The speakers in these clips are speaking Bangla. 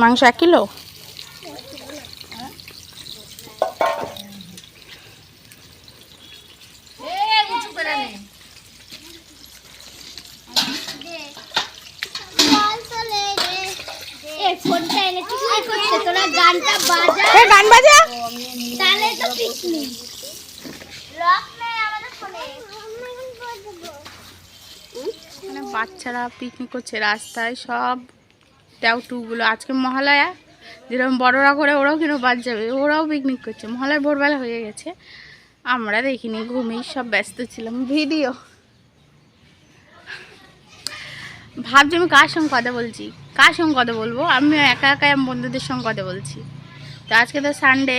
মাংস 1 কিলো। গান বাজা বাচ্চারা পিকনিক করছে রাস্তায়, সব ট্যাউটুগুলো। আজকে মহালয়া, যেরকম বড়রা করে ওরাও কিন্তু বাদ যাবে, ওরাও পিকনিক করছে। মহালয়া ভোরবেলা হয়ে গেছে, আমরা দেখিনি, ঘুমেই সব ব্যস্ত ছিলাম। ভিডিও ভাবছি আমি কার সঙ্গে কথা বলছি, কার সঙ্গে কথা বলবো, আমি একা একাই বন্ধুদের সঙ্গে কথা বলছি। তো আজকে তো সানডে,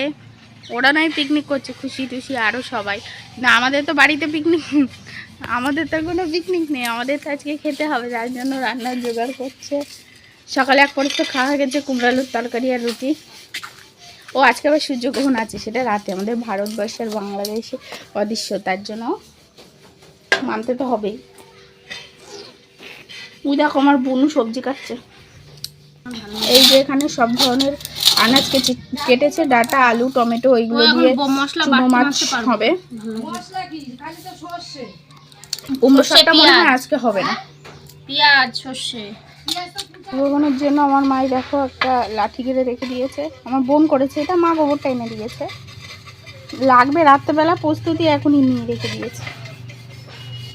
ওরা নয় পিকনিক করছে খুশি টুশি আরও সবাই, না আমাদের তো বাড়িতে পিকনিক, আমাদের তো কোনো পিকনিক নেই, আমাদের তো আজকে খেতে হবে, যার জন্য রান্নার জোগাড় করছে। সকালে এক পরিস্থ খাওয়া হয়ে গেছে কুমড়ো আলুর তরকারি আর রুটি। ও আজকে আবার সূর্যগ্রহণ আছে, সেটা রাতে, আমাদের ভারতবর্ষের বাংলাদেশে অদৃশ্য, তার জন্য মানতে তো হবেই। ওই দেখো আমার বোনু সবজি কাটছে। এই যে এখানে সব ধরনের আনাজ কেটেছে, ডাটা, আলু, টমেটো, ওইগুলো দিয়ে চুনো মাছ হবে। কুমড়ো শাকটা মনে হয় আজকে হবে না, পেঁয়াজ সর্ষে গোবরের জন্য আমার মাই দেখো একটা লাঠি কেটে রেখে দিয়েছে, আমার বোন করেছে এটা, মা গোবরটা এনে দিয়েছে, লাগবে রাত্রেবেলা প্রস্তুতি এখনই নিয়ে রেখে দিয়েছে।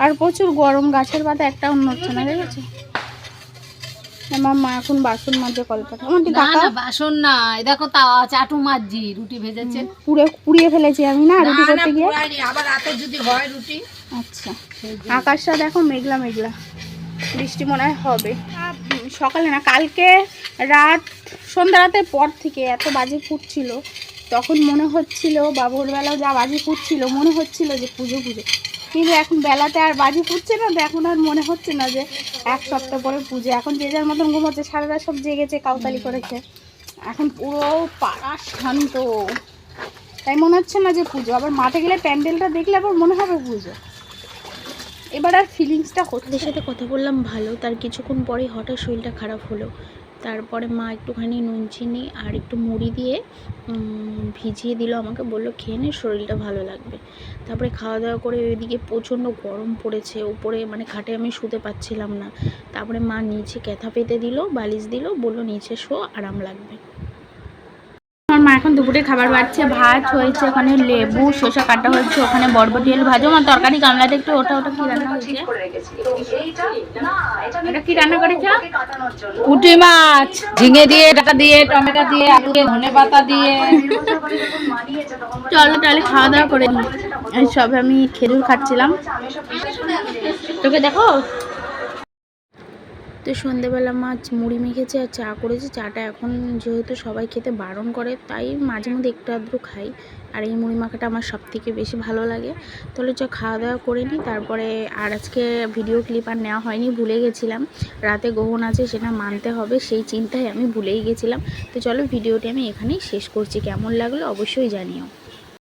আর প্রচুর গরম, গাছের পাতা একটাও নড়ছে না, দেখেছো? আমার মা এখন বাসন মাজে কলপাতা। বাসন না, দেখো তা চাটু মাজছি, রুটি ভেজেছে, পুড়িয়ে ফেলেছি আমি না রুটি করতে গিয়ে। আবার রাতে যদি হয় রুটি। আচ্ছা, আকাশটা দেখো মেঘলা মেঘলা, বৃষ্টি মনে হয় হবে। সকালে না, কালকে সন্ধ্যা রাতের পর থেকে এত বাজি ফুটছিল, তখন মনে হচ্ছিল, বা ভোরবেলাও যা বাজি ফুটছিল মনে হচ্ছিল যে পুজো পুজো, কিন্তু এখন বেলাতে আর বাজি ফুটছে না, তো এখন আর মনে হচ্ছে না যে এক সপ্তাহ পরে পুজো। এখন যে যার মতন ঘুমাচ্ছে, সারা রাত সব জেগেছে, কাউতালি করেছে, এখন পুরো পাড়া শান্ত, তাই মনে হচ্ছে না যে পুজো। আবার মাঠে গেলে প্যান্ডেলটা দেখলে আবার মনে হবে পুজো। এবার আর ফিলিংসটা হচ্ছে। সাথে কথা বললাম ভালো, তার কিছুক্ষণ পরেই হঠাৎ শরীরটা খারাপ হলো। তারপরে মা একটুখানি নুন চিনি আর একটু মুড়ি দিয়ে ভিজিয়ে দিল আমাকে, বললো খেয়ে নে, শরীরটা ভালো লাগবে। তারপরে খাওয়া দাওয়া করে ওইদিকে প্রচণ্ড গরম পড়েছে, উপরে মানে খাটে আমি শুতে পারছিলাম না। তারপরে মা নিচে ক্যাথা পেতে দিল, বালিশ দিল, বললো নিচে শো, আরাম লাগবে। আমার মা এখন দুপুরে খাবার বাড়ছে, ভাত হয়েছে, ওখানে লেবু শসা কাটা হয়েছে, ওখানে বরবটি আলু ভাজা, আমার তরকারি গামলাতে একটু ওটা কি রান্না হয়েছে, এটা কি রান্না করেছো? পুঁটি মাছ, ঝিঙে দিয়ে, ডাটা দিয়ে, টমেটো দিয়ে, আলু দিয়ে, ধনেপাতা দিয়ে। চলো তাহলে খাওয়া দাওয়া করে নিই। এই সবে আমি খেজুর খাচ্ছিলাম, তোকে দেখো। তো সন্ধেবেলা মাছ মুড়ি মেখেছে আর চা করেছে। চাটা এখন যেহেতু সবাই খেতে বারণ করে, তাই মাঝে মধ্যে একটু আধটু খাই, আর এই মুড়ি মাখাটা আমার সব থেকে বেশি ভালো লাগে। তাহলে খাওয়া দাওয়া করে নিই। তারপরে আর আজকে ভিডিও ক্লিপ আর নেওয়া হয়নি, ভুলে গেছিলাম, রাতে গ্রহণ আছে সেটা মানতে হবে, সেই চিন্তায় আমি ভুলেই গেছিলাম। তো চলো ভিডিওটি আমি এখানেই শেষ করছি, কেমন লাগলো অবশ্যই জানিও।